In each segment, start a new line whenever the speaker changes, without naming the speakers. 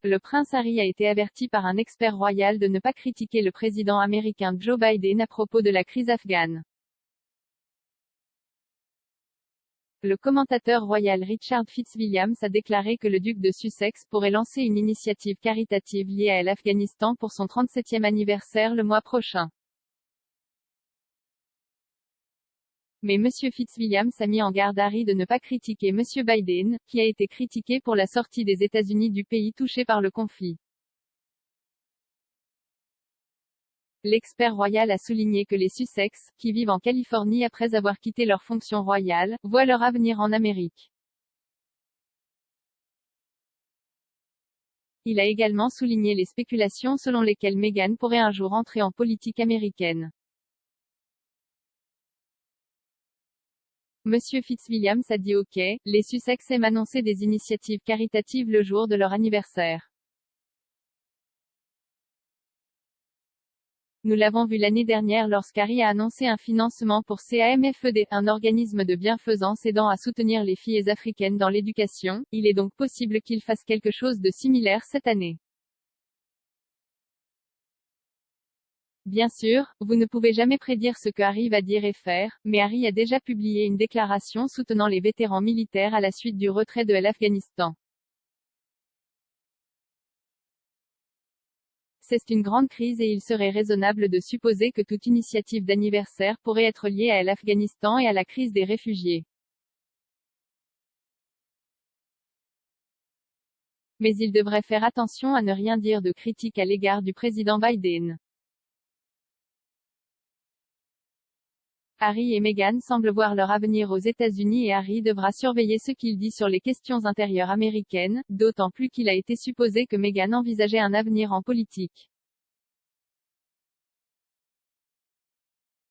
le prince Harry a été averti par un expert royal de ne pas critiquer le président américain Joe Biden à propos de la crise afghane. Le commentateur royal Richard Fitzwilliams a déclaré que le duc de Sussex pourrait lancer une initiative caritative liée à l'Afghanistan pour son 37e anniversaire le mois prochain. Mais M. Fitzwilliams a mis en garde Harry de ne pas critiquer M. Biden, qui a été critiqué pour la sortie des États-Unis du pays touché par le conflit. L'expert royal a souligné que les Sussex, qui vivent en Californie après avoir quitté leur fonction royale, voient leur avenir en Amérique. Il a également souligné les spéculations selon lesquelles Meghan pourrait un jour entrer en politique américaine. Monsieur Fitzwilliams a dit OK, les Sussex aiment annoncer des initiatives caritatives le jour de leur anniversaire. Nous l'avons vu l'année dernière lorsqu'Harry a annoncé un financement pour CAMFED, un organisme de bienfaisance aidant à soutenir les filles africaines dans l'éducation. Il est donc possible qu'il fasse quelque chose de similaire cette année. Bien sûr, vous ne pouvez jamais prédire ce que Harry va dire et faire, mais Harry a déjà publié une déclaration soutenant les vétérans militaires à la suite du retrait de l'Afghanistan. C'est une grande crise et il serait raisonnable de supposer que toute initiative d'anniversaire pourrait être liée à l'Afghanistan et à la crise des réfugiés. Mais il devrait faire attention à ne rien dire de critique à l'égard du président Biden. Harry et Meghan semblent voir leur avenir aux États-Unis et Harry devra surveiller ce qu'il dit sur les questions intérieures américaines, d'autant plus qu'il a été supposé que Meghan envisageait un avenir en politique.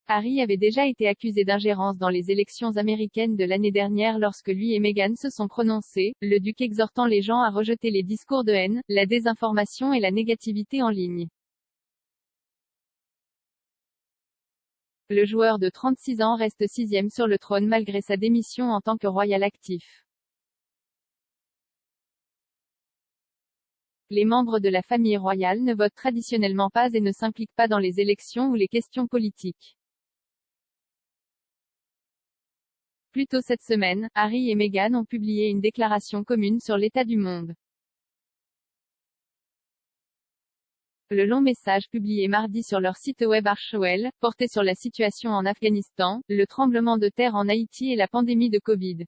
Harry avait déjà été accusé d'ingérence dans les élections américaines de l'année dernière lorsque lui et Meghan se sont prononcés, le duc exhortant les gens à rejeter les discours de haine, la désinformation et la négativité en ligne. Le joueur de 36 ans reste 6e sur le trône malgré sa démission en tant que royal actif. Les membres de la famille royale ne votent traditionnellement pas et ne s'impliquent pas dans les élections ou les questions politiques. Plus tôt cette semaine, Harry et Meghan ont publié une déclaration commune sur l'état du monde. Le long message publié mardi sur leur site web Archewell, portait sur la situation en Afghanistan, le tremblement de terre en Haïti et la pandémie de Covid.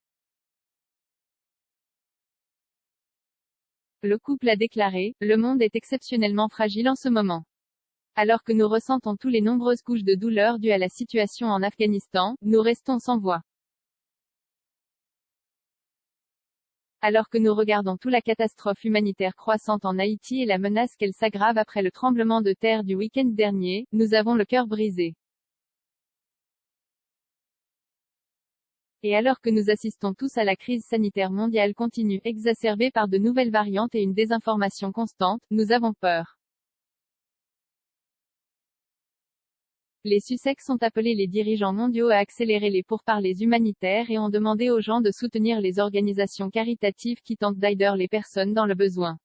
Le couple a déclaré, « Le monde est exceptionnellement fragile en ce moment. Alors que nous ressentons tous les nombreuses couches de douleur dues à la situation en Afghanistan, nous restons sans voix. Alors que nous regardons toute la catastrophe humanitaire croissante en Haïti et la menace qu'elle s'aggrave après le tremblement de terre du week-end dernier, nous avons le cœur brisé. Et alors que nous assistons tous à la crise sanitaire mondiale continue exacerbée par de nouvelles variantes et une désinformation constante, nous avons peur. Les Sussex ont appelé les dirigeants mondiaux à accélérer les pourparlers humanitaires et ont demandé aux gens de soutenir les organisations caritatives qui tentent d'aider les personnes dans le besoin.